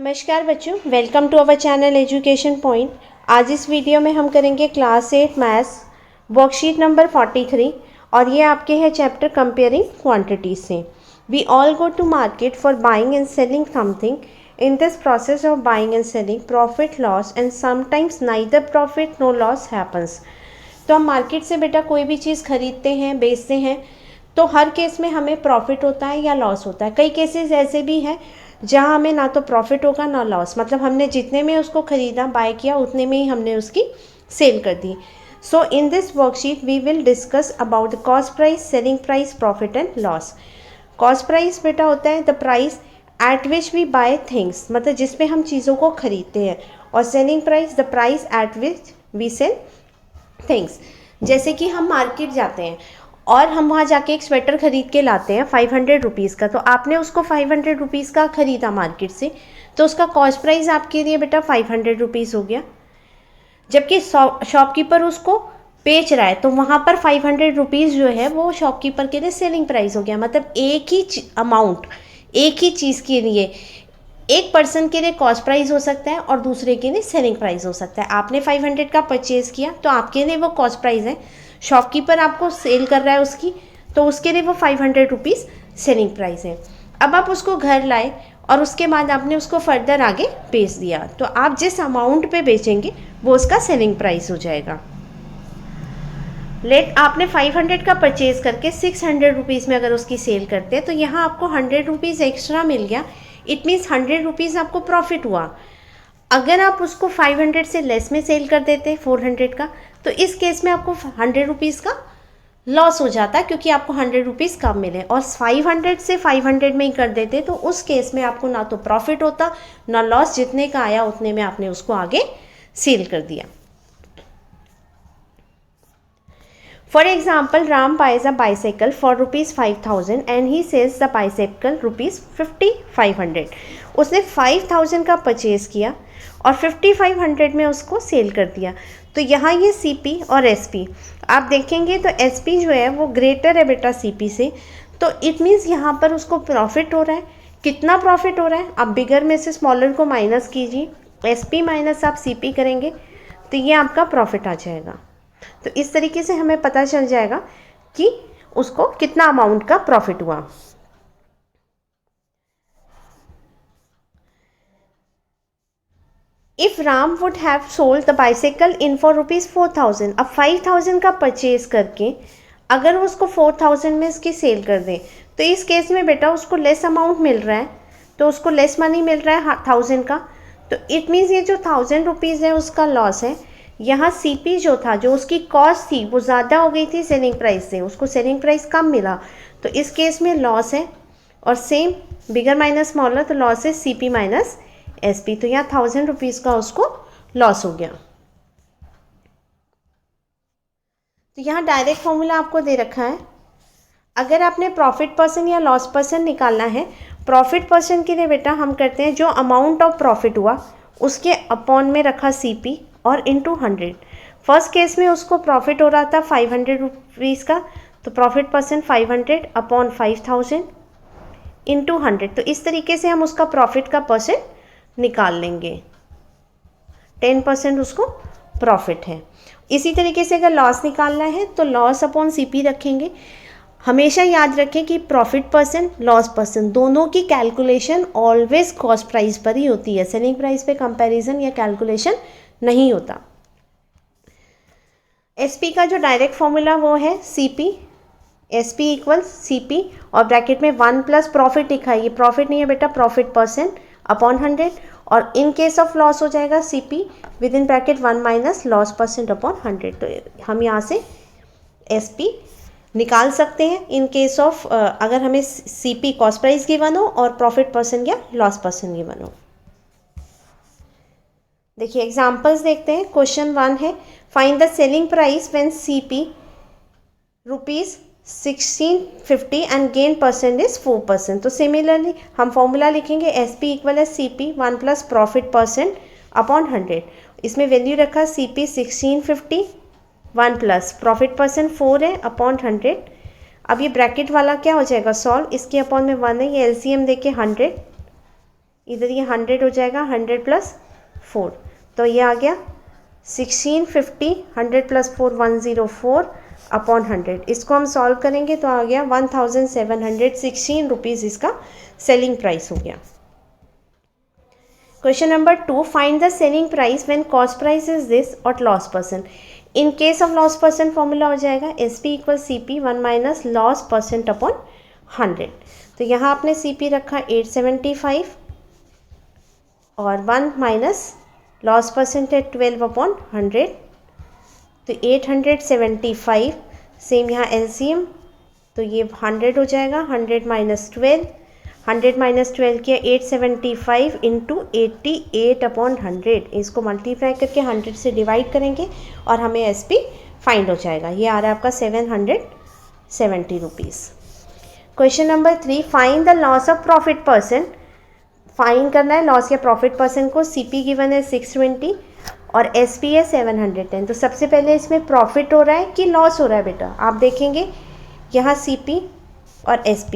नमस्कार बच्चों, welcome to our channel education point. आज इस वीडियो में हम करेंगे क्लास 8 मैथ्स वर्कशीट नंबर 43 और ये आपके है चैप्टर कंपेयरिंग क्वांटिटी से। We all go to market for buying and selling something. In this process of buying and selling profit loss and sometimes neither profit no loss happens. तो हम market से बेटा कोई भी चीज़ खरीदते हैं, बेचते हैं, तो हर केस में हमें प्रॉफिट होता है या लॉस होता है। कई केसेस ऐसे भी हैं जहाँ हमें ना तो प्रॉफिट होगा ना लॉस, मतलब हमने जितने में उसको ख़रीदा बाय किया उतने में ही हमने उसकी सेल कर दी। So in this worksheet we will discuss about the cost price, selling price, profit and loss. Cost price बेटा होता है the price at which we buy things, मतलब जिसमें हम चीज़ों को खरीदते हैं, और selling price the price at which we sell things. जैसे कि हम मार्केट जाते हैं और हम वहाँ जाके एक स्वेटर ख़रीद के लाते हैं 500 रुपीज़ का, तो आपने उसको 500 रुपीज़ का ख़रीदा मार्केट से, तो उसका कॉस्ट प्राइस आपके लिए बेटा 500 रुपीज़ हो गया। जबकि शॉपकीपर उसको बेच रहा है तो वहाँ पर 500 रुपीज़ जो है वो शॉपकीपर के लिए सेलिंग प्राइस हो गया। मतलब एक ही अमाउंट, एक ही चीज़ के लिए एक पर्सन के लिए कॉस्ट प्राइस हो सकता है और दूसरे के लिए सेलिंग प्राइस हो सकता है। आपने 500 का परचेज़ किया तो आपके लिए वो कॉस्ट प्राइस है, शॉपकीपर आपको सेल कर रहा है उसकी, तो उसके लिए वो 500 रुपीज़ सेलिंग प्राइस है। अब आप उसको घर लाए और उसके बाद आपने उसको फर्दर आगे बेच दिया, तो आप जिस अमाउंट पे बेचेंगे वो उसका सेलिंग प्राइस हो जाएगा। लेट आपने 500 का परचेज़ करके 600 रुपीज़ में अगर उसकी सेल करते हैं तो यहाँ आपको 100 रुपीज़ एक्स्ट्रा मिल गया। इट मीन्स 100 रुपीज़ आपको प्रॉफिट हुआ। अगर आप उसको 500 से लेस में सेल कर देते 400 का, तो इस केस में आपको 100 रुपीज़ का लॉस हो जाता है, क्योंकि आपको 100 रुपीज़ कम मिले। और 500 से 500 में ही कर देते तो उस केस में आपको ना तो प्रॉफिट होता ना लॉस, जितने का आया उतने में आपने उसको आगे सेल कर दिया। For example, Ram buys a bicycle for ₹5,000 and he sells the bicycle ₹5,500। उसने 5,000 का परचेज़ किया और 5,500 में उसको सेल कर दिया। तो यहाँ ये CP और SP आप देखेंगे तो SP जो है वो ग्रेटर है बेटा CP से, तो इट मीन्स यहाँ पर उसको प्रॉफिट हो रहा है। कितना प्रॉफिट हो रहा है? आप बिगर में से स्मॉलर को माइनस कीजिए, SP माइनस आप CP करेंगे तो ये आपका प्रॉफिट आ जाएगा। तो इस तरीके से हमें पता चल जाएगा कि उसको कितना अमाउंट का प्रॉफिट हुआ। If Ram would have sold the bicycle in for ₹4,000, अब 5,000 का परचेज करके अगर वो उसको 4,000 में इसकी सेल कर दें, तो इस केस में बेटा उसको लेस अमाउंट मिल रहा है, तो उसको लेस मनी मिल रहा है 1,000 का, तो इट मीन्स ये जो 1,000 रुपीज़ है उसका लॉस है। यहाँ CP जो था, जो उसकी कॉस्ट थी वो ज़्यादा हो गई थी सेलिंग प्राइस से, उसको सेलिंग प्राइस कम मिला, तो इस केस में लॉस है। और सेम बिगर माइनस स्मॉलर, तो लॉस है CP माइनस SP, तो यहाँ 1,000 रुपीज़ का उसको लॉस हो गया। तो यहाँ डायरेक्ट फॉर्मूला आपको दे रखा है। अगर आपने प्रॉफिट परसेंट या लॉस परसेंट निकालना है, प्रॉफिट परसेंट के लिए बेटा हम करते हैं जो अमाउंट ऑफ प्रॉफिट हुआ उसके अपॉन में रखा CP और इंटू 100। फर्स्ट केस में उसको प्रॉफिट हो रहा था 500 रुपीज़ का, तो प्रॉफिट परसेंट 500 अपॉन 5,000 इंटू 100। तो इस तरीके से हम उसका प्रॉफिट का परसेंट निकाल लेंगे। 10% उसको प्रॉफिट है। इसी तरीके से अगर लॉस निकालना है तो लॉस अपॉन CP रखेंगे। हमेशा याद रखें कि प्रॉफिट परसेंट, लॉस परसेंट दोनों की कैलकुलेशन ऑलवेज कॉस्ट प्राइस पर ही होती है, सेलिंग प्राइस पे कंपैरिजन या कैलकुलेशन नहीं होता। SP का जो डायरेक्ट फॉर्मूला वो है CP, SP इक्वल्स CP और ब्रैकेट में 1 प्लस प्रॉफिट लिखा है, ये प्रॉफिट नहीं है बेटा, प्रॉफिट परसेंट अपॉन 100, और इन केस ऑफ लॉस हो जाएगा CP with in bracket 1 minus loss percent upon 100। तो हम यहाँ से SP निकाल सकते हैं इन केस ऑफ अगर हमें CP कॉस्ट प्राइस गिवन हो और प्रॉफिट परसेंट या लॉस परसेंट गिवन हो। देखिए एग्जांपल्स देखते हैं। क्वेश्चन 1 है, find the selling price when CP ₹1650 and gain percent is 4%। तो सिमिलरली हम फॉर्मूला लिखेंगे SP इक्वल है CP 1 plus profit percent upon 100। इसमें वैल्यू रखा CP 1650, 1 प्लस प्रॉफिट परसेंट 4 है अपॉन 100। अब ये ब्रैकेट वाला क्या हो जाएगा सॉल्व, इसके अपॉन में 1 है, ये LCM देके 100 इधर ये 100 हो जाएगा, 100 + 4, तो ये आ गया 1650, 100 + 4 104 अपॉन 100। इसको हम सॉल्व करेंगे तो आ गया 1716 रुपीज़ इसका सेलिंग प्राइस हो गया। Question number 2, find the selling price when cost price is this और loss percent. In case of loss percent formula हो जाएगा SP = CP 1 - loss percent upon 100। तो यहाँ आपने CP रखा 875 और 1 - लॉस परसेंट है 12 अपॉन 100, तो 875। सेम यहाँ LCM, तो ये 100 हो जाएगा, 100 - 12, 100 - 12 किया 875 इंटू 88 अपॉन 100। इसको मल्टीप्लाई करके 100 से डिवाइड करेंगे और हमें SP फाइंड हो जाएगा। ये आ रहा है आपका 770 rupees. Question number 3, find the loss of profit percent. Find करना है लॉस या प्रॉफिट परसेंट को। CP गिवन है 620 और SP है 710। तो सबसे पहले इसमें प्रॉफिट हो रहा है कि लॉस हो रहा है बेटा, आप देखेंगे यहाँ CP और SP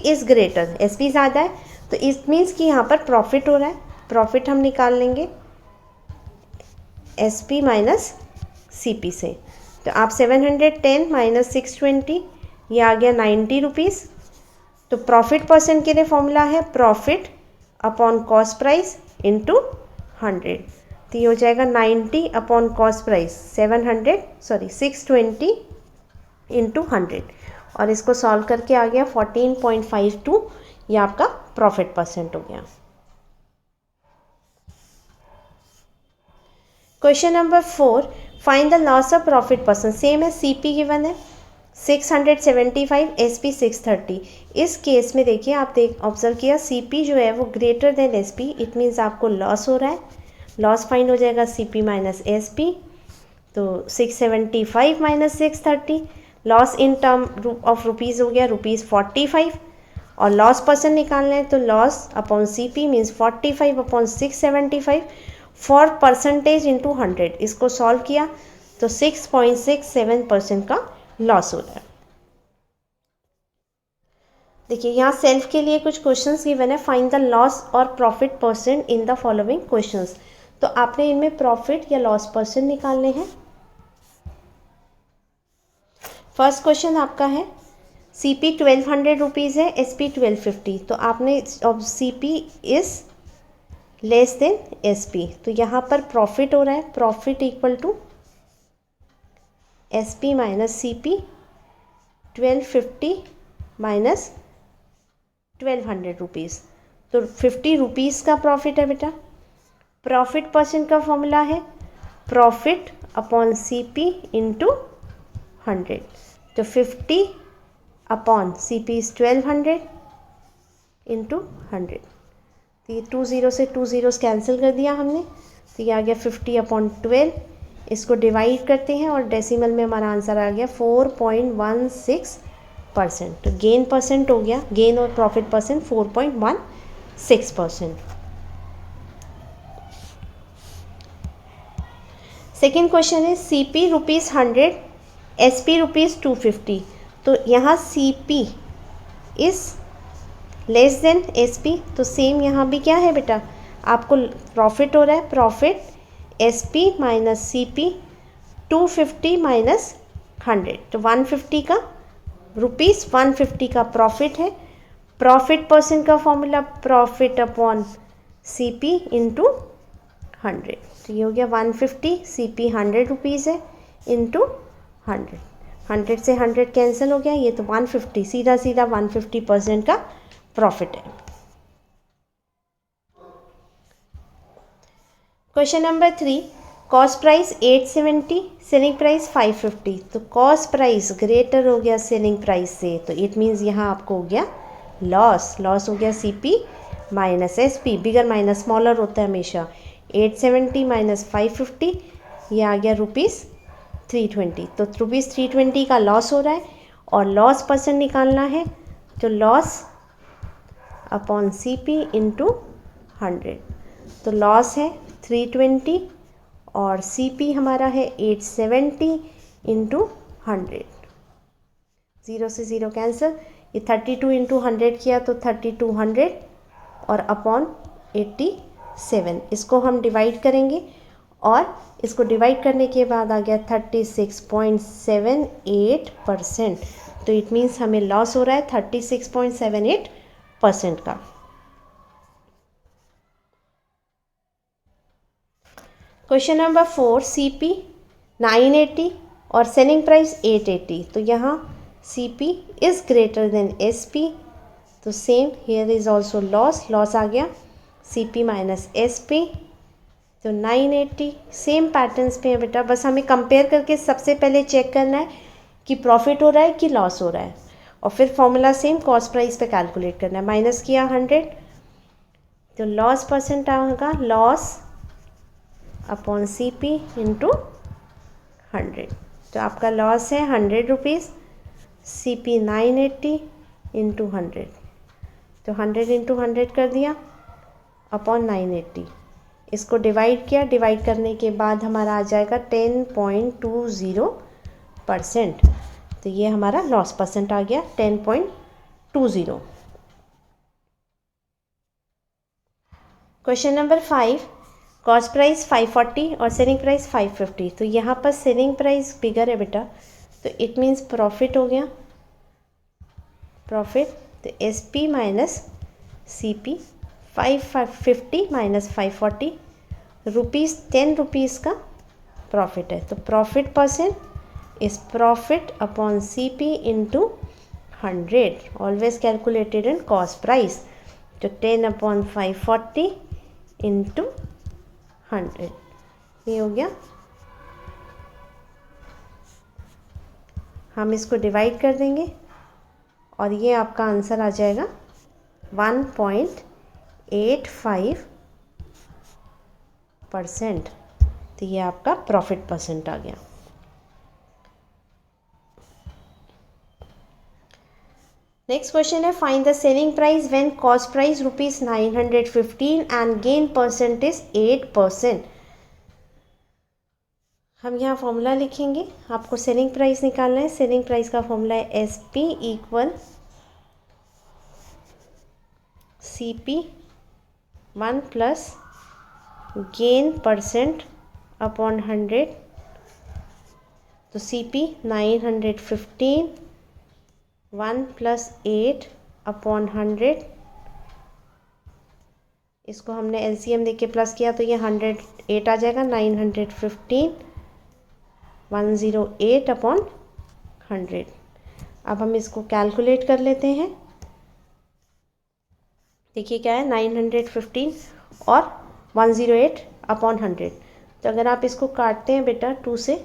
इज़ ग्रेटर, SP ज़्यादा है, तो इट मीन्स कि यहाँ पर प्रॉफिट हो रहा है। प्रॉफिट हम निकाल लेंगे SP माइनस CP से। तो आप 710 - 620, ये आ गया 90 रुपीज़। तो प्रॉफिट परसेंट के लिए फॉर्मूला है profit upon cost price into 100। तो ये हो जाएगा 90 अपॉन कॉस्ट प्राइस 620 इंटू 100, और इसको सॉल्व करके आ गया 14.52। ये आपका प्रॉफिट परसेंट हो गया। Question number 4, find the loss of profit percent. Same है, CP गिवन है 675, SP 630। इस केस में देखिए, आप ऑब्जर्व किया CP जो है वो greater than SP, it means आपको लॉस हो रहा है। लॉस फाइंड हो जाएगा CP माइनस SP, तो 675 - 630, loss in term of rupees हो गया ₹45, और लॉस परसेंट निकालना है तो loss upon CP means 45 upon 675 for percentage into 100। इसको सॉल्व किया तो 6.67% का लॉस हो रहा है। देखिए यहाँ सेल्फ के लिए कुछ क्वेश्चंस गिवन है। फाइंड द लॉस और profit percent in the following questions. तो आपने इनमें प्रॉफिट या लॉस परसेंट निकालने हैं। फर्स्ट क्वेश्चन आपका है CP 1200 रुपीज़ है, SP 1250। तो आपने CP is less than SP, तो यहाँ पर प्रॉफिट हो रहा है, profit equal to SP minus CP 1250 minus 1200 rupees, तो 50 रुपीज़ का प्रॉफिट है बेटा। प्रॉफिट परसेंट का फॉर्मूला है प्रॉफिट अपॉन CP इंटू 100। तो 50 अपॉन CP इज़ 1200 इंटू 100। तो ये 20 से 20 कैंसिल कर दिया हमने, तो ये आ गया 50 अपॉन 12। इसको डिवाइड करते हैं और डेसिमल में हमारा आंसर आ गया 4.16%। तो गेन परसेंट हो गया, गेन और प्रॉफिट परसेंट 4.16%। सेकेंड क्वेश्चन है CP ₹100, SP ₹250। तो यहाँ CP is less than SP, तो सेम यहाँ भी क्या है बेटा, आपको प्रॉफिट हो रहा है, profit SP minus CP 250 minus 100, तो 150 का ₹150 का प्रॉफिट है। प्रॉफिट परसेंट का formula profit upon CP into 100। तो ये हो गया 150, CP 100 रुपीज़ है इंटू 100। 100 से 100 कैंसिल हो गया, ये तो 150 सीधा 150% का प्रॉफिट है। Question number 3, cost price 870, selling price 550। तो कॉस्ट प्राइस ग्रेटर हो गया सेलिंग प्राइस से, तो इट मीन्स यहाँ आपको हो गया लॉस। लॉस हो गया CP minus SP, bigger minus smaller होता है हमेशा। 870 माइनस 550, ये आ गया ₹320। तो ₹320 का लॉस हो रहा है, और लॉस परसेंट निकालना है तो लॉस अपॉन CP इंटू 100। तो लॉस है 320 और CP हमारा है 870 इंटू 100। 0 से 0 कैंसिल, ये 32 इंटू 100 किया तो 3200 और अपॉन 87। इसको हम डिवाइड करेंगे और इसको डिवाइड करने के बाद आ गया 36.78%। तो इट मीन्स हमें लॉस हो रहा है 36.78% का। क्वेश्चन नंबर 4, CP 980 और सेलिंग प्राइस 880। तो यहाँ CP is greater than SP, तो same here is also loss आ गया CP माइनस SP। तो 980 सेम पैटर्न्स पे है बेटा, बस हमें कंपेयर करके सबसे पहले चेक करना है कि प्रॉफिट हो रहा है कि लॉस हो रहा है, और फिर फॉर्मूला सेम कॉस्ट प्राइस पे कैलकुलेट करना है। माइनस किया 100, तो लॉस परसेंट आएगा लॉस अपॉन CP इंटू 100। तो आपका लॉस है 100 रुपीज़, CP 980 इंटू 100, तो 100 इंटू 100 कर दिया अपॉन 980। इसको डिवाइड किया, डिवाइड करने के बाद हमारा आ जाएगा 10.20%। तो ये हमारा लॉस परसेंट आ गया 10.20। क्वेश्चन नंबर 5, कॉस्ट प्राइस 540 और सेलिंग प्राइस 550। तो यहाँ पर सेलिंग प्राइस बिगर है बेटा, तो इट मीन्स प्रॉफिट हो गया, प्रॉफिट। तो SP minus CP 550 minus 540 rupees, 10 rupees का प्रॉफिट है। तो profit percent is profit upon CP into 100, always calculated in cost price. तो 10 अपॉन 540 इंटू 100, ये हो गया। हम इसको डिवाइड कर देंगे और ये आपका आंसर आ जाएगा 1.85%। तो ये आपका प्रॉफिट परसेंट आ गया। नेक्स्ट क्वेश्चन है, find the selling price when cost price ₹915 and gain percent is 8%। हम यहाँ फॉर्मूला लिखेंगे, आपको सेलिंग प्राइस निकालना है। सेलिंग प्राइस का फॉर्मूला है SP equal CP 1 plus gain percent upon 100। तो CP 915 1 प्लस 8 अपॉन 100, इसको हमने LCM देके प्लस किया तो ये 108 आ जाएगा। 915 108 अपॉन 100। अब हम इसको कैलकुलेट कर लेते हैं। देखिए क्या है, 915 और 108 अपॉन 100। तो अगर आप इसको काटते हैं बेटा 2 से,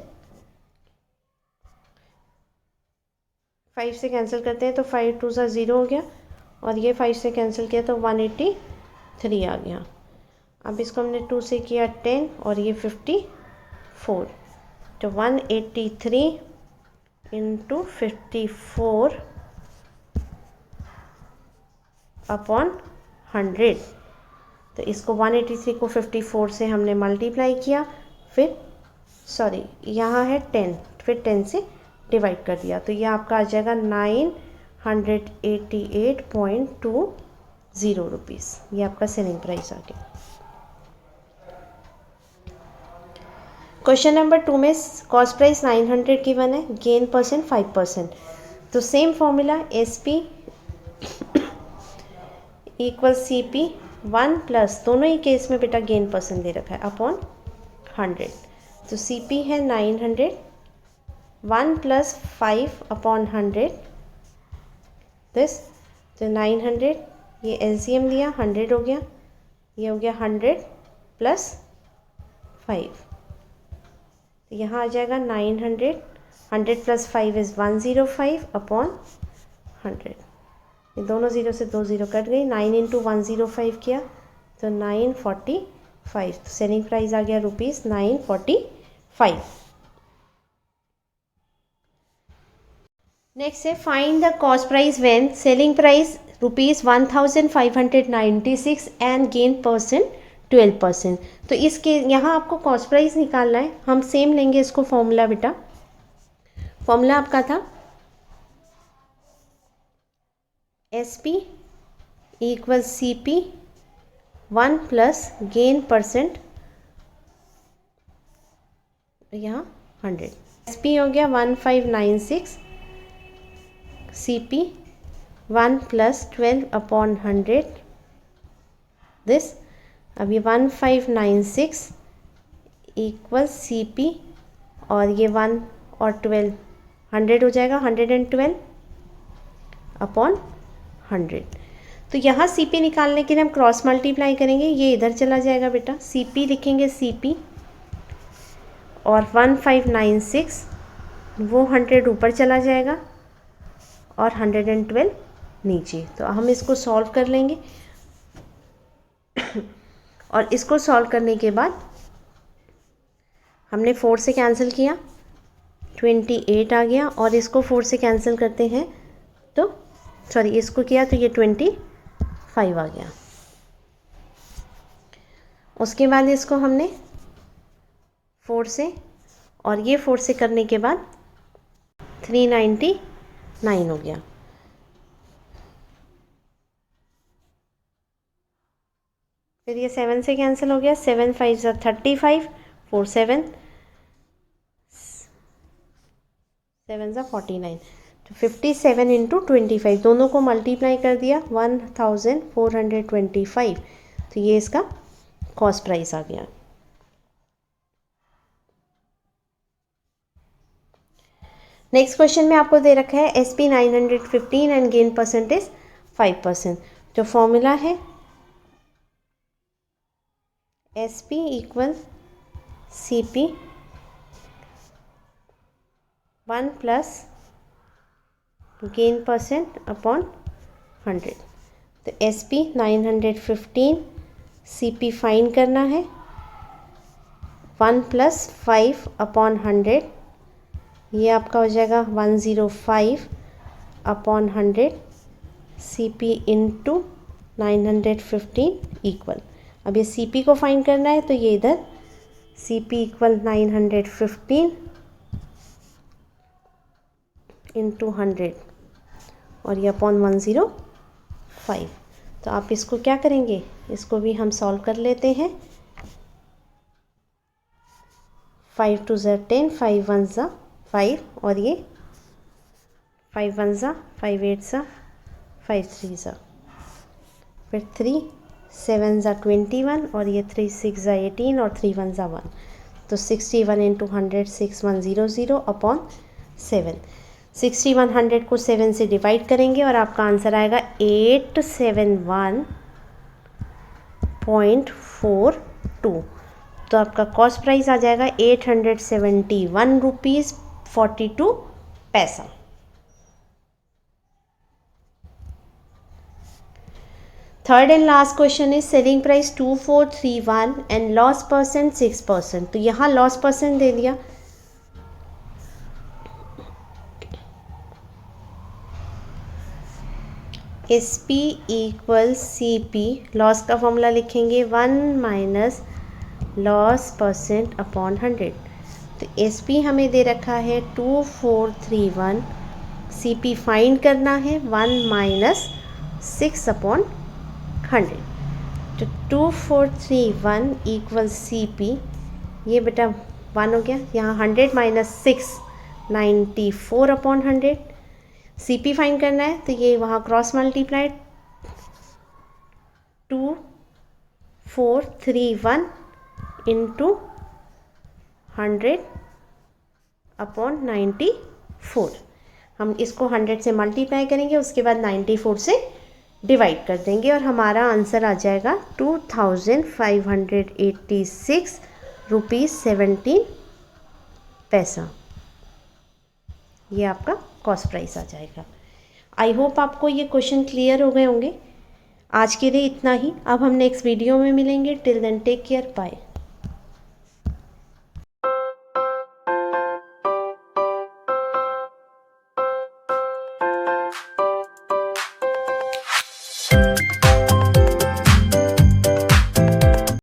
5 से कैंसिल करते हैं तो 5 2 सा 0 हो गया, और ये 5 से कैंसिल किया तो 183 आ गया। अब इसको हमने 2 से किया 10 और ये 54, तो 183 इंटू 54 अपॉन 100। तो इसको 183 को 54 से हमने मल्टीप्लाई किया, फिर सॉरी यहाँ है 10, फिर 10 से डिवाइड कर दिया। तो ये आपका आ जाएगा 988.20 रुपीज़। ये आपका सेलिंग प्राइस आ गया। क्वेश्चन नंबर 2 में कॉस्ट प्राइस 900 गिवन है, गेन परसेंट 5%। तो same formula SP equal CP 1 plus, दोनों ही केस में बेटा गेन परसेंट दे रखा है, अपॉन 100। तो CP है 900, 1 प्लस 5 अपॉन 100 दिस। तो 900, ये LCM लिया 100 हो गया, ये हो गया 100 प्लस 5। तो यहाँ आ जाएगा 900, 100 प्लस 5 इज़ 105 अपॉन 100। ये दोनों ज़ीरो से 2 ज़ीरो कट गई। 9 इंटू 105 किया तो 945। तो सेलिंग प्राइस आ गया ₹945। नेक्स्ट है, find the cost price when selling price ₹1596 and gain percent 12%। तो इसके यहाँ आपको कॉस्ट प्राइस निकालना है। हम सेम लेंगे इसको फॉर्मूला बेटा। फॉर्मूला आपका था SP equal CP 1 plus gain percent यहाँ 100। SP हो गया 1596, CP 1 प्लस 12 अपॉन 100 दिस। अब ये 1596 इक्वल CP और ये 1 और 12 100 हो जाएगा, 112 अपॉन 100। तो यहाँ CP निकालने के लिए हम क्रॉस मल्टीप्लाई करेंगे, ये इधर चला जाएगा बेटा, CP लिखेंगे CP और 1596 वो 100 ऊपर चला जाएगा और 112 नीचे। तो हम इसको सॉल्व कर लेंगे और इसको सॉल्व करने के बाद हमने 4 से कैंसिल किया, 28 आ गया, और इसको 4 से कैंसिल करते हैं तो सॉरी इसको किया तो ये 25 आ गया। उसके बाद इसको हमने 4 से और ये 4 से करने के बाद 399 हो गया। फिर ये 7 से कैंसिल हो गया, 7 5 ज़ा 35, 4 7 7 ज़ा 49, तो 57 इंटू 25 दोनों को मल्टीप्लाई कर दिया 1425, तो ये इसका कॉस्ट प्राइस आ गया। नेक्स्ट क्वेश्चन में आपको दे रखा है SP 915 एंड गेन परसेंटेज 5%। जो फॉर्मूला है SP equal CP 1 plus gain percent upon 100। तो SP 915, CP फाइंड करना है, 1 प्लस 5 अपॉन 100, ये आपका हो जाएगा 105 अपॉन 100, CP इंटू 915 इक्वल। अब ये CP को फाइंड करना है तो ये इधर CP इक्वल 915 इंटू 100 और ये अपॉन 105। तो आप इसको क्या करेंगे, इसको भी हम सॉल्व कर लेते हैं। 5 2 ज़ा 10, 5 1 ज़ा 5 और ये 5 1 ज़ा 5 8 ज़ा 5 3 ज़ा, फिर 3 7 ज़ा 21 और ये 3 6 ज़ा 18 और 3 1 ज़ा 1, तो 61 इंटू 100 6100 अपॉन 7। 61 100 को 7 से डिवाइड करेंगे और आपका आंसर आएगा 871.42। तो आपका कॉस्ट प्राइस आ जाएगा 871 रुपीज़ 42 पैसा। Third and last question is selling price 2431 and loss percent 6%। तो यहाँ लॉस परसेंट दे दिया, SP इक्वल CP, लॉस का फॉर्मूला लिखेंगे 1 माइनस लॉस परसेंट अपॉन 100। तो SP हमें दे रखा है 2431, CP फाइंड करना है 1 माइनस 6 अपॉन 100। तो 2431 इक्वल CP, ये बेटा 1 हो गया, यहाँ 100 माइनस 6 94 अपॉन 100। CP फाइंड करना है तो ये वहाँ क्रॉस मल्टीप्लाई 2431 इंटू 100 अपॉन 94। हम इसको 100 से मल्टीप्लाई करेंगे, उसके बाद 94 से डिवाइड कर देंगे और हमारा आंसर आ जाएगा 2586 रुपीज़ 17 पैसा। ये आपका कॉस्ट प्राइस आ जाएगा। आई होप आपको ये क्वेश्चन क्लियर हो गए होंगे। आज के लिए इतना ही, अब हम नेक्स्ट वीडियो में मिलेंगे। Till then take care, bye.